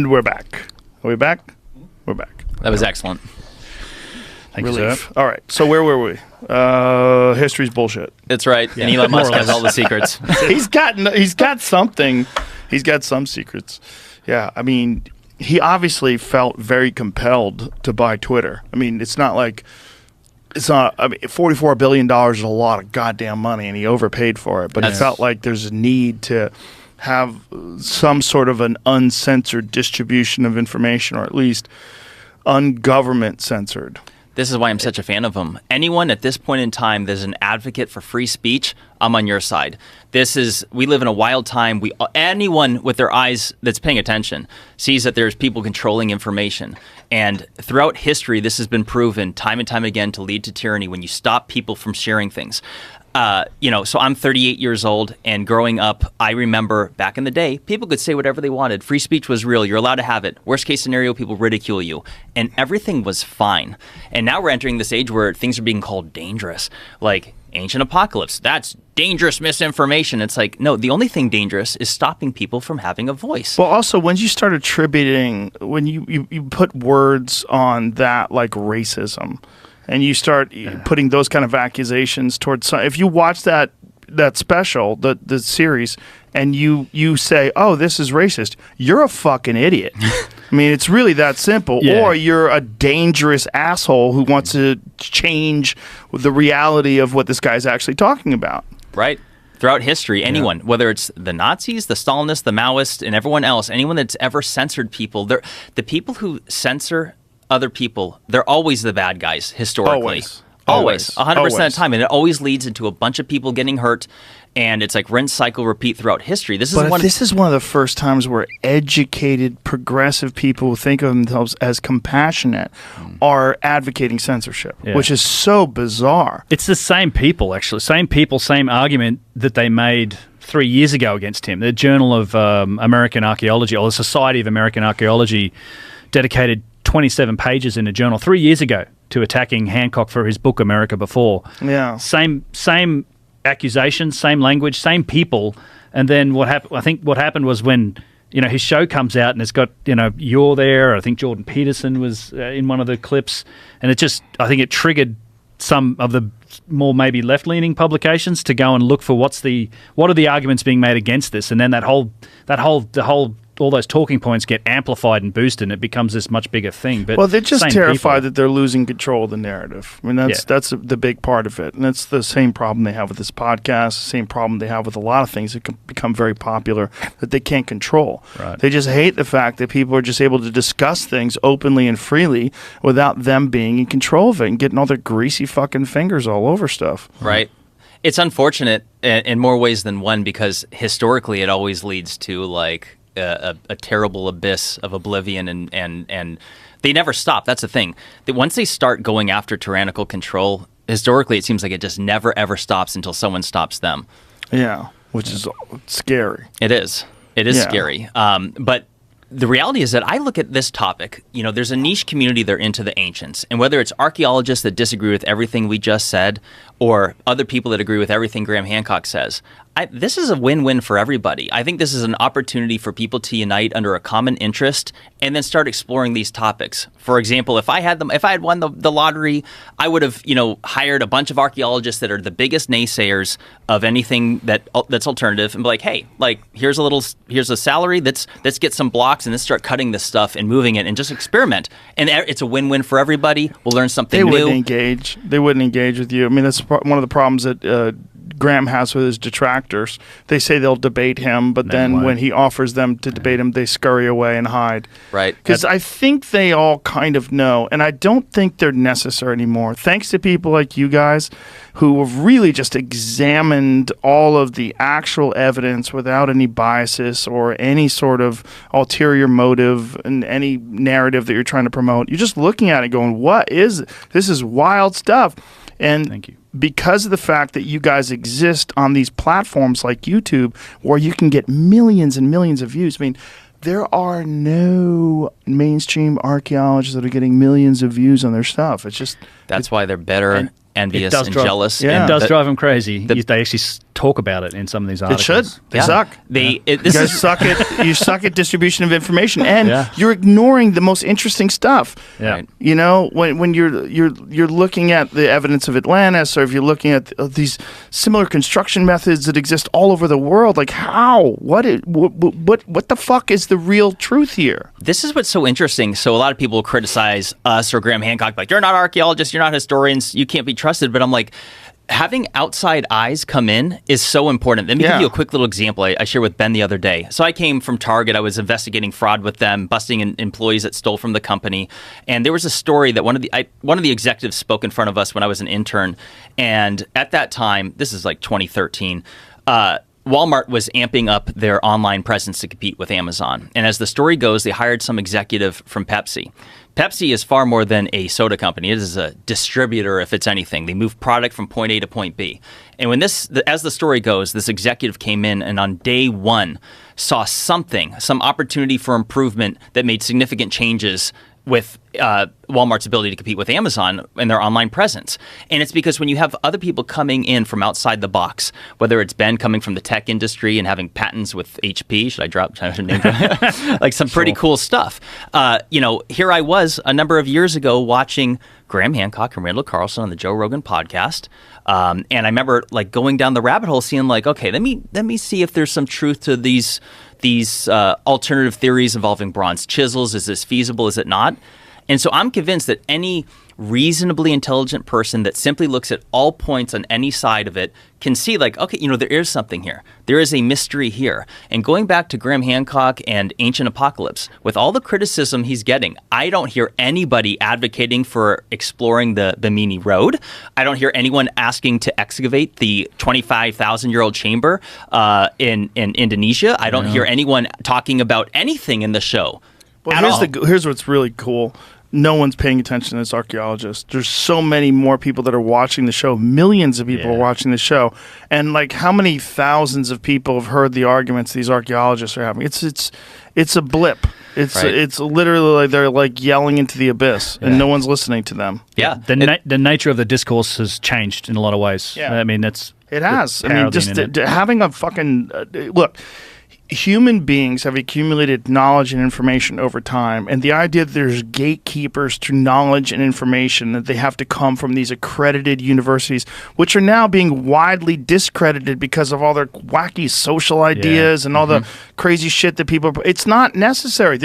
And we're back. Are we back? We're back. That was excellent. Thank you, sir. All right. So where were we? History's bullshit. That's right. Yeah. And Elon Musk has all the secrets. He's got something. He's got some secrets. Yeah. I mean, he obviously felt very compelled to buy Twitter. I mean, it's not like I mean, $44 billion is a lot of goddamn money, and he overpaid for it. But he felt like there's a need to have some sort of an uncensored distribution of information, or at least ungovernment censored. This is why I'm such a fan of him. Anyone at this point in time that's an advocate for free speech, I'm on your side. We live in a wild time. Anyone with their eyes that's paying attention sees that there's people controlling information. And throughout history, this has been proven time and time again to lead to tyranny when you stop people from sharing things. So I'm 38 years old, and growing up, I remember back in the day, people could say whatever they wanted. Free speech was real. You're allowed to have it. Worst case scenario, people ridicule you, and everything was fine. And now we're entering this age where things are being called dangerous, like ancient apocalypse. That's dangerous misinformation. It's like, no, the only thing dangerous is stopping people from having a voice. Well, also, when you start attributing, when you put words on that like racism, and you start putting those kind of accusations towards if you watch that special, the series, and you say, oh, this is racist, you're a fucking idiot. I mean, it's really that simple. Yeah. Or you're a dangerous asshole who wants to change the reality of what this guy's actually talking about. Right. Throughout history, anyone, whether it's the Nazis, the Stalinists, the Maoists, and everyone else, anyone that's ever censored people, the people who censor other people, they're always the bad guys historically. Always. 100% of the time. And it always leads into a bunch of people getting hurt. And it's like rinse, cycle, repeat throughout history. This is one of the first times where educated, progressive people who think of themselves as compassionate are advocating censorship, which is so bizarre. It's the same people, actually. Same people, same argument that they made 3 years ago against him. The Journal of American Archaeology, or the Society of American Archaeology, dedicated 27 pages in a journal 3 years ago to attacking Hancock for his book America Before. Yeah. Same accusations, same language, same people. And then what happened was when his show comes out and it's got you're there. I think Jordan Peterson was in one of the clips, and I think it triggered some of the more maybe left-leaning publications to go and look for what are the arguments being made against this, and then all those talking points get amplified and boosted, and it becomes this much bigger thing. But they're just terrified that they're losing control of the narrative. I mean, that's the big part of it, and it's the same problem they have with this podcast, the same problem they have with a lot of things that can become very popular that they can't control. Right. They just hate the fact that people are just able to discuss things openly and freely without them being in control of it and getting all their greasy fucking fingers all over stuff. Right. It's unfortunate in more ways than one, because historically it always leads to like a terrible abyss of oblivion, and they never stop. That's the thing. That once they start going after tyrannical control, historically it seems like it just never ever stops until someone stops them. Yeah, which is scary. It is. It is scary. But the reality is that I look at this topic, there's a niche community, they're into the ancients. And whether it's archaeologists that disagree with everything we just said, or other people that agree with everything Graham Hancock says, this is a win-win for everybody. I think this is an opportunity for people to unite under a common interest and then start exploring these topics. For example, if I had won the lottery, I would have, hired a bunch of archaeologists that are the biggest naysayers of anything that's alternative, and be like, hey, here's a salary. Let's get some blocks and let's start cutting this stuff and moving it and just experiment. And it's a win-win for everybody. We'll learn something new. They wouldn't engage with you. I mean, that's one of the problems that Graham has with his detractors. They say they'll debate him, but then when he offers them to debate him, they scurry away and hide. Right. Because I think they all kind of know, and I don't think they're necessary anymore. Thanks to people like you guys who have really just examined all of the actual evidence without any biases or any sort of ulterior motive in any narrative that you're trying to promote. You're just looking at it going, what is it? This is wild stuff. And thank you. Because of the fact that you guys exist on these platforms like YouTube, where you can get millions and millions of views. I mean, there are no mainstream archaeologists that are getting millions of views on their stuff. It's just that's why they're bitter, envious, and jealous. Yeah, it does drive them crazy. They actually talk about it in some of these articles. It should. They suck. This You guys is suck at you suck at distribution of information, and Yeah. you're ignoring the most interesting stuff. Yeah. Right. You know, when you're looking at the evidence of Atlantis, or if you're looking at these similar construction methods that exist all over the world, like how, what the fuck is the real truth here? This is what's so interesting. So a lot of people criticize us or Graham Hancock, like, you're not archaeologists, you're not historians, you can't be trusted. But I'm like, having outside eyes come in is so important. Let me give you a quick little example I shared with Ben the other day. So I came from Target. I was investigating fraud with them, busting employees that stole from the company. And there was a story that one of the executives spoke in front of us when I was an intern. And at that time, this is like 2013, Walmart was amping up their online presence to compete with Amazon. And as the story goes, they hired some executive from Pepsi. Pepsi is far more than a soda company. It is a distributor, if it's anything. They move product from point A to point B. And when as the story goes, this executive came in and on day one saw some opportunity for improvement that made significant changes with Walmart's ability to compete with Amazon and their online presence. And it's because when you have other people coming in from outside the box, whether it's Ben coming from the tech industry and having patents with HP, should I name drop? Like some pretty cool stuff. Here I was a number of years ago watching Graham Hancock and Randall Carlson on the Joe Rogan podcast. And I remember like going down the rabbit hole, seeing like, okay, let me see if there's some truth to these alternative theories involving bronze chisels. Is this feasible? Is it not? And so I'm convinced that any reasonably intelligent person that simply looks at all points on any side of it can see like, okay, there is something here. There is a mystery here. And going back to Graham Hancock and Ancient Apocalypse, with all the criticism he's getting, I don't hear anybody advocating for exploring the Bimini Road. I don't hear anyone asking to excavate the 25,000-year-old chamber in Indonesia. I don't hear anyone talking about anything in the show. Well, here's what's really cool. No one's paying attention as archaeologists. There's so many more people that are watching the show. Millions of people are watching the show. And like how many thousands of people have heard the arguments these archaeologists are having? It's a blip. It's literally like they're like yelling into the abyss and no one's listening to them. Yeah. The nature of the discourse has changed in a lot of ways. Yeah. I mean, it has. I mean, just having a fucking look. Human beings have accumulated knowledge and information over time, and the idea that there's gatekeepers to knowledge and information, that they have to come from these accredited universities, which are now being widely discredited because of all their wacky social ideas and all the crazy shit that people... It's not necessary.